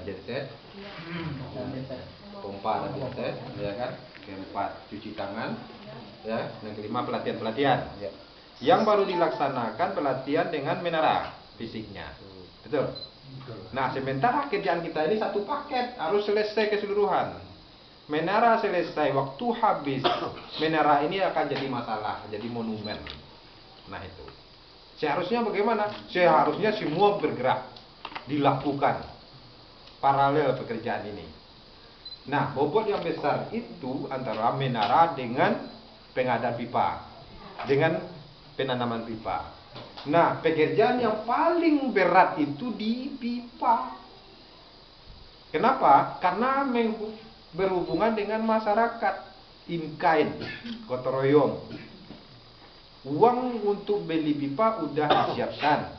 genset, pompa dan genset, ya kan? Keempat, cuci tangan, ya. Yang kelima, pelatihan. Ya. Yang baru dilaksanakan pelatihan dengan menara fisiknya, betul? Nah, sementara kerjaan kita ini satu paket, harus selesai keseluruhan. Menara selesai, waktu habis, menara ini akan jadi masalah, jadi monumen. Nah itu. Seharusnya bagaimana? Seharusnya semua bergerak, dilakukan paralel pekerjaan ini. Nah, bobot yang besar itu antara menara dengan pengadaan pipa, dengan penanaman pipa. Nah, pekerjaan yang paling berat itu di pipa. Kenapa? Karena berhubungan dengan masyarakat, in kind, gotong royong. Uang untuk beli pipa udah disiapkan,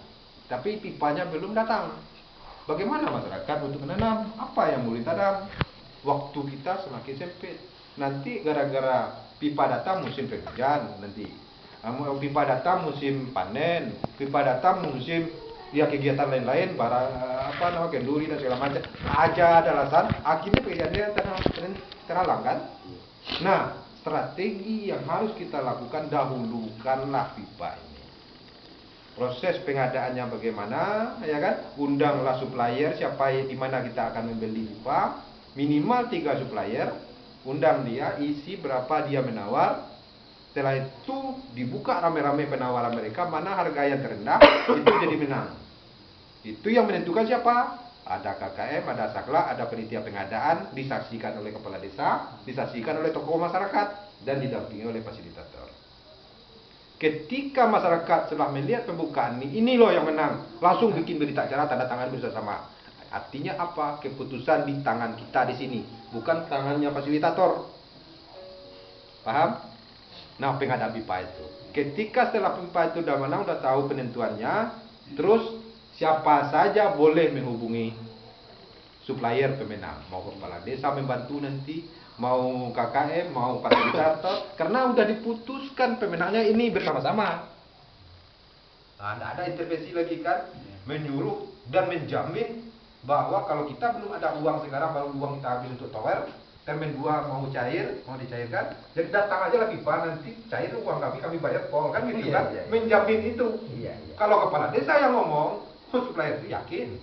tapi pipanya belum datang. Bagaimana masyarakat untuk menanam? Apa yang mau ditanam? Waktu kita semakin sempit. Nanti gara-gara pipa datang musim penghujan, nanti pipa datang musim panen, pipa datang musim ya kegiatan lain-lain, kenduri dan segala macam. Aja ada alasan, akhirnya pekerjaannya terhalang kan? Nah, strategi yang harus kita lakukan, dahulukanlah pipa ini. Proses pengadaannya bagaimana, ya kan? Undanglah supplier, siapa di mana kita akan membeli pipa, minimal 3 supplier, undang dia, isi berapa dia menawar. Setelah itu dibuka rame-rame penawaran mereka, mana harga yang terendah, itu jadi menang. Itu yang menentukan siapa? Ada KKM, ada Sakla, ada panitia pengadaan, disaksikan oleh kepala desa, disaksikan oleh tokoh masyarakat, dan didampingi oleh fasilitator. Ketika masyarakat setelah melihat pembukaan ini loh yang menang, langsung bikin berita acara, tanda tangan bersama. Artinya apa? Keputusan di tangan kita di sini, bukan tangannya fasilitator. Paham? Nah, pengadaan pipa itu. Ketika setelah pipa itu udah menang, udah tahu penentuannya, terus siapa saja boleh menghubungi supplier pemenang. Mau kepala desa membantu nanti, mau KKM, mau fasilitator, karena udah diputuskan pemenangnya ini bersama-sama. Nah, tidak ada intervensi lagi kan, menyuruh dan menjamin bahwa kalau kita belum ada uang sekarang, baru uang kita habis untuk tower, termin 2 mau cair, mau dicairkan, jadi datang aja lah pipa, nanti cair uang kami bayar pol, kan gitu kan, menjamin itu. Kalau kepala desa yang ngomong, supplier itu yakin.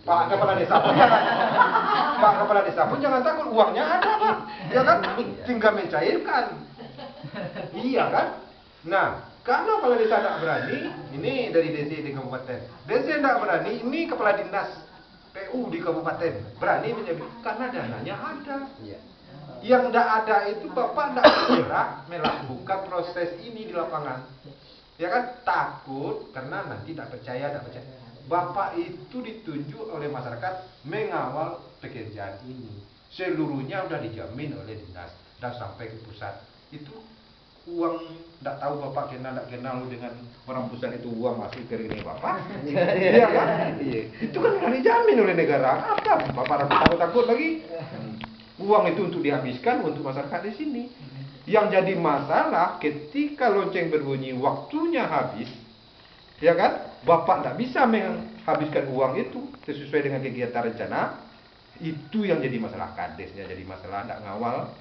Pak kepala desa pun jangan, Pak kepala desa pun jangan takut, uangnya ada Pak, ya kan, tinggal mencairkan, iya kan. Nah, kalau kepala desa tidak berani, ini dari DC di kabupaten, DC tidak berani, ini kepala dinas PU di kabupaten berani menjamin, karena dananya ada. Yang tidak ada itu Bapak tidak bergerak melakukan proses ini di lapangan, ya kan, takut karena nanti tidak percaya. Bapak itu ditunjuk oleh masyarakat mengawal pekerjaan ini. Seluruhnya sudah dijamin oleh dinas dan sampai ke pusat. Itu uang, tidak tahu Bapak kenal dengan orang pusat, itu uang masuk ke rekening Bapak. Iya kan? Itu kan sudah dijamin oleh negara. Apa Bapak takut lagi? Uang itu untuk dihabiskan untuk masyarakat di sini. Yang jadi masalah ketika lonceng berbunyi waktunya habis, ya kan? Bapak tidak bisa menghabiskan uang itu sesuai dengan kegiatan rencana. Itu yang jadi masalah, kadesnya jadi masalah, tidak ngawal.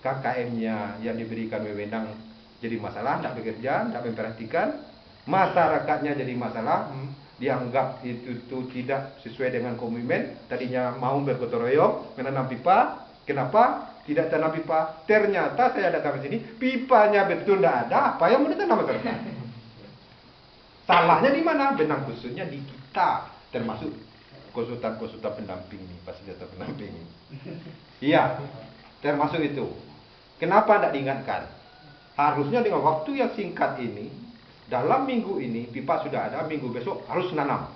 KKM-nya yang diberikan wewenang jadi masalah, tidak bekerja, tidak memperhatikan. Masyarakatnya jadi masalah, dianggap itu tidak sesuai dengan komitmen. Tadinya mau bergotong royong menanam pipa, kenapa tidak tanam pipa? Ternyata saya datang ke sini, pipanya betul tidak ada, apa yang mau ditanam masyarakat? Salahnya di mana? Benang khususnya di kita, termasuk konsultan pendamping ini, fasilitator pendamping ini. Iya, termasuk itu. Kenapa tidak diingatkan? Harusnya dengan waktu yang singkat ini, dalam minggu ini pipa sudah ada, minggu besok harus nanam.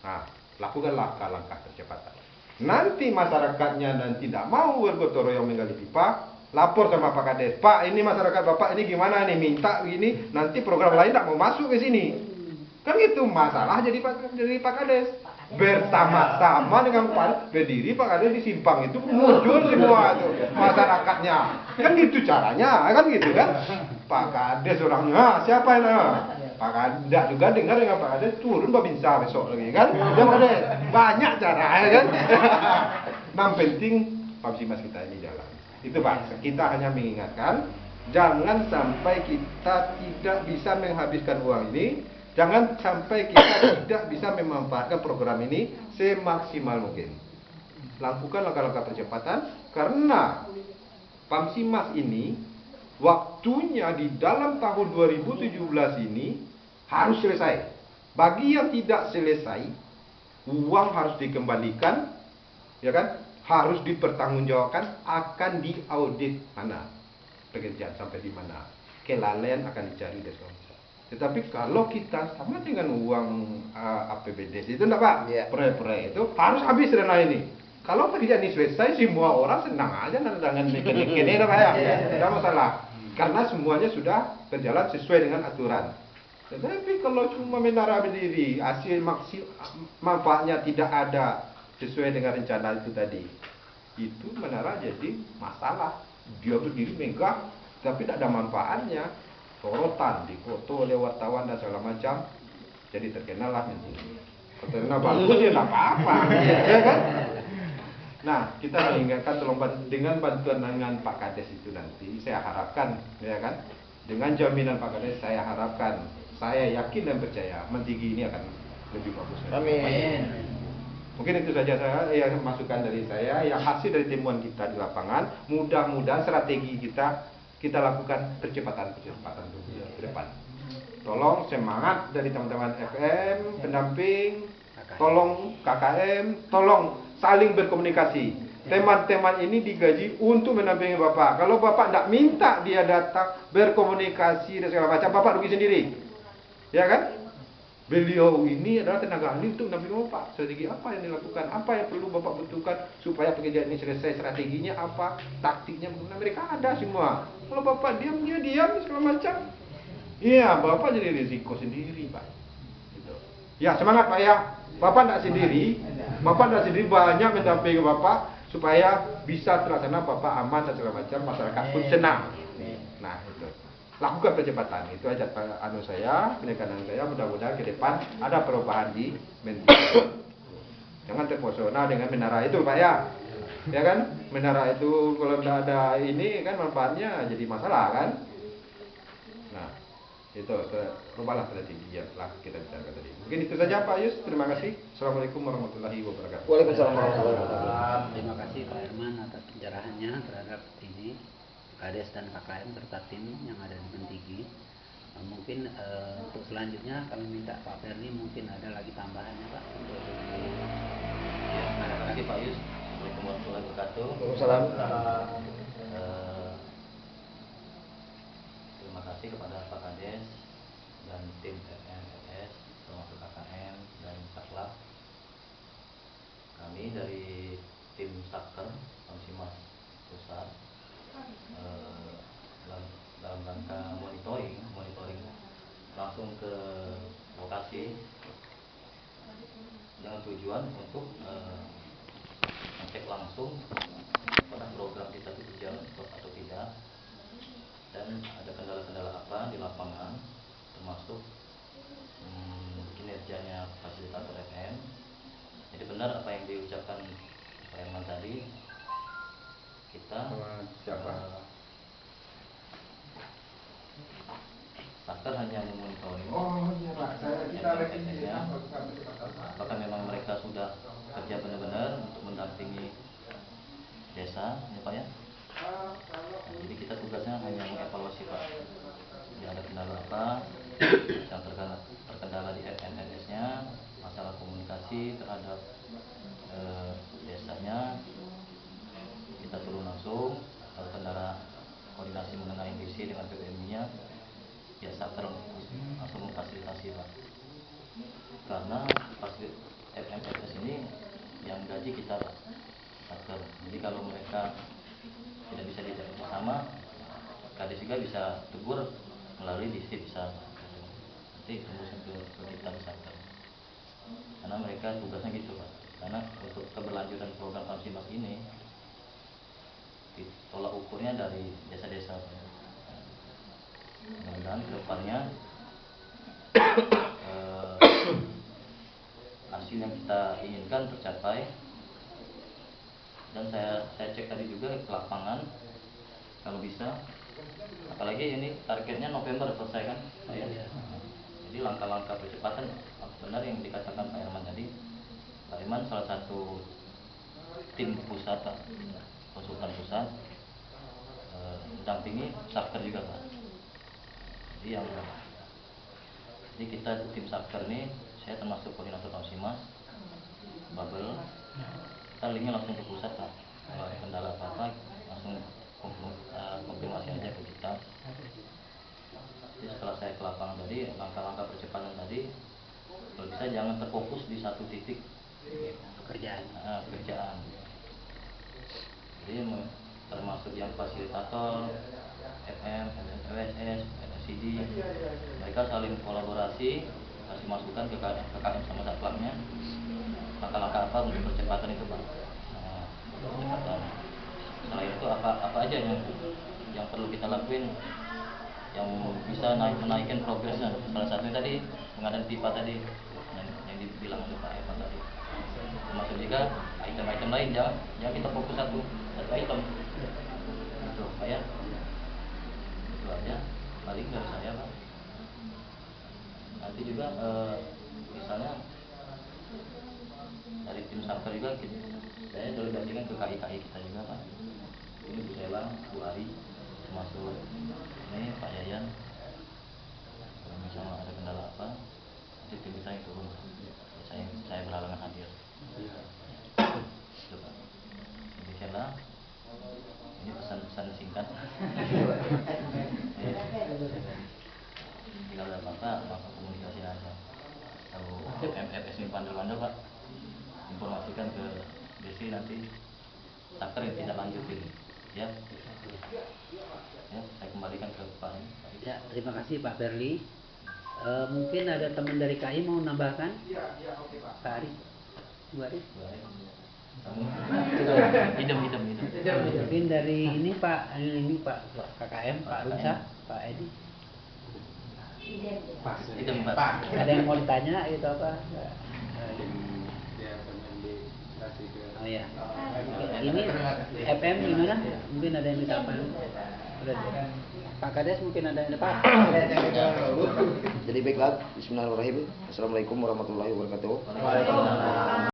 Nah, lakukanlah langkah percepatan. Nanti masyarakatnya dan tidak mau bergotong royong menggali pipa, lapor sama Pak Kades, Pak ini masyarakat Bapak ini gimana nih, minta begini, nanti program lain tidak mau masuk ke sini. Kan gitu, masalah jadi Pak Kades. Bersama-sama dengan Pak berdiri Pak Kades di simpang itu muncul semua itu masyarakatnya. Kan gitu caranya, kan gitu kan. Pak Kades orangnya, siapa ini? Pak Kades, enggak juga dengar dengan Pak Kades turun Babinsa besok lagi kan? Dan ada banyak cara ya kan? Yang penting Pamsimas kita ini jalan. Itu Pak, kita hanya mengingatkan jangan sampai kita tidak bisa menghabiskan uang ini, jangan sampai kita tidak bisa memanfaatkan program ini semaksimal mungkin. Lakukan langkah-langkah percepatan karena Pamsimas ini waktunya di dalam tahun 2017 ini harus selesai. Bagi yang tidak selesai, uang harus dikembalikan, ya kan? Harus dipertanggungjawabkan, akan diaudit mana pekerjaan sampai di mana, kelalaian akan dicari dan sebagainya. Tetapi kalau kita sama dengan uang APBD itu enggak Pak, proyek-proyek itu harus habis dana ini. Kalau pekerjaan ini selesai, semua orang senang aja dengan ini Pak ya, tidak masalah. Karena semuanya sudah berjalan sesuai dengan aturan. Tetapi kalau cuma menara berdiri, hasil manfaatnya tidak ada sesuai dengan rencana itu tadi, itu menara jadi masalah. Dia berdiri megah, tapi tidak ada manfaatnya. Sorotan, difoto oleh wartawan dan segala macam, jadi terkenal lah menteri. Terkenal bagus ya tidak apa-apa, ya kan? Nah, kita mengingatkan tolong dengan bantuan dengan Pak Kades itu nanti, saya harapkan, ya kan? Dengan jaminan Pak Kades, saya harapkan, saya yakin dan percaya, Mentigi ini akan lebih bagus. Amin. Mungkin itu saja saya yang masukan dari saya, yang hasil dari temuan kita di lapangan. Mudah-mudahan strategi kita lakukan percepatan ke depan. Tolong semangat dari teman-teman FM, pendamping, tolong KKM, tolong saling berkomunikasi. Teman-teman ini digaji untuk mendampingi Bapak. Kalau Bapak tidak minta dia datang berkomunikasi dan segala macam, Bapak rugi sendiri. Ya kan? Beliau ini adalah tenaga ahli untuk mendampingi Bapak. Strategi apa yang dilakukan? Apa yang perlu Bapak butuhkan supaya pekerjaan ini selesai? Strateginya apa? Taktiknya bagaimana? Mereka ada semua. Kalau Bapak diam, dia diam segala macam. Iya, Bapak jadi risiko sendiri, Pak. Gitu. Ya, semangat Pak ya. Bapak tidak sendiri. Bapak tidak sendiri, banyak mendampingi Bapak supaya bisa terlaksana, Bapak aman dan segala macam, masyarakat pun senang. Nah, itu. Lakukan percepatan, itu aja saya, penekanan saya. Mudah-mudahan ke depan ada perubahan di Menteri. Jangan terpesona dengan menara itu Pak ya. Ya kan, menara itu kalau tidak ada ini kan manfaatnya jadi masalah kan. Nah, itu rubahlah strategi yang telah kita bicarakan tadi. Mungkin itu saja Pak Yus, terima kasih. Assalamualaikum warahmatullahi wabarakatuh. Waalaikumsalam warahmatullahi wabarakatuh. Terima kasih Pak Herman atas pencerahannya terhadap ini Kades dan KKM serta tim yang ada di Mentigi. Mungkin untuk selanjutnya kami minta Pak Ferdi, mungkin ada lagi tambahannya Pak untuk terima kasih Pak Yus. Assalamualaikum warahmatullahi wabarakatuh. Waalaikumsalam. Terima kasih kepada Pak Kades dan tim FMS termasuk KKM dan Saklab. Kami dari tim Saker Pamsimas Pusat dalam rangka monitoring langsung ke lokasi dengan tujuan untuk ngecek langsung apakah program kita itu berjalan atau tidak, dan ada kendala-kendala apa di lapangan, termasuk kinerjanya fasilitator FM. Jadi benar apa yang diucapkan Pak Herman tadi, kita Saker hanya memonitoring. Oh iya Pak, kita apakah memang mereka sudah kerja benar-benar untuk mendampingi desa, ya Pak ya? Nah, jadi kita tugasnya hanya mengevaluasi Pak. Jadi ada kendala apa yang terkendala di FNNS-nya, masalah komunikasi terhadap desanya, kita turun langsung. Kalau kendala koordinasi mengenai visi dengan PPM-nya, ya Saker langsung memfasilitasi Pak. Karena FMFS ini yang gaji kita Pak, Saker. Jadi kalau mereka tidak bisa diajak bersama, Kades juga bisa tegur melalui disi bisa. Nanti tembusnya ke kita di Saker. Karena mereka tugasnya gitu Pak. Karena untuk keberlanjutan program Pamsimas ini, tolak ukurnya dari desa-desa. Mudah-mudahan ke depannya hasil yang kita inginkan tercapai. Dan saya cek tadi juga ke lapangan, kalau bisa, apalagi ini targetnya November selesai kan, Pak ya. Jadi langkah-langkah percepatan benar yang dikatakan Pak Herman tadi. Pak Herman salah satu tim pusat, Pak, konsultan pusat, mendampingi Satker juga, Pak. Jadi kita tim Satker ini, saya termasuk koordinator Kamsimas, Babel. Kita linknya langsung ke pusat, Pak. Kalau ada kendala apa-apa langsung konfirmasi aja ke kita. Jadi setelah saya ke lapangan tadi, langkah-langkah percepatan tadi, kalau bisa jangan terfokus di satu titik pekerjaan. Jadi termasuk yang fasilitator, FM, LSS, LSCD, mereka saling kolaborasi, kasih masukan ke KM sama Satplamnya. Langkah-langkah apa untuk percepatan itu, Pak? Percepatan. Selain itu apa aja yang perlu kita lakuin yang bisa menaikkan progresnya. Salah satunya tadi pengadaan pipa tadi yang dibilang oleh Pak Evan tadi. Termasuk juga item-item lain, jangan kita fokus satu item. Itu Pak ya. Itu aja paling dari saya, Pak. Nanti juga misalnya dari tim Satker juga saya delegasikan ke KI kita juga, Pak. Ini Bu Sela, Bu Ari, termasuk ini Pak Yayan. Kalau misalnya ada kendala apa, nanti tim kita yang turun. Saya berhalangan hadir. Itu, Pak. Demikianlah. Ini pesan-pesan singkat. Jika ada apa-apa, maka komunikasi aja. Kalau FS ini bandel-bandel, Pak, informasikan ke Desi, nanti Satker yang tidak lanjutin. Ya, saya kembalikan ke Pak. Ya, terima kasih Pak Perli. Mungkin ada teman dari KI mau nambahkan? Pak Ari, Bu Ari. Idem. Mungkin dari ini Pak KKM, Pak Rusa, Pak Edi. Idem, Pak. Ada yang mau ditanya itu apa? Oh ya. Ini FM gimana? Mungkin ada yang disampaikan. Pak Kades mungkin ada yang Pak. Jadi baiklah, bismillahirrahmanirrahim. Assalamualaikum warahmatullahi wabarakatuh. Waalaikumsalam.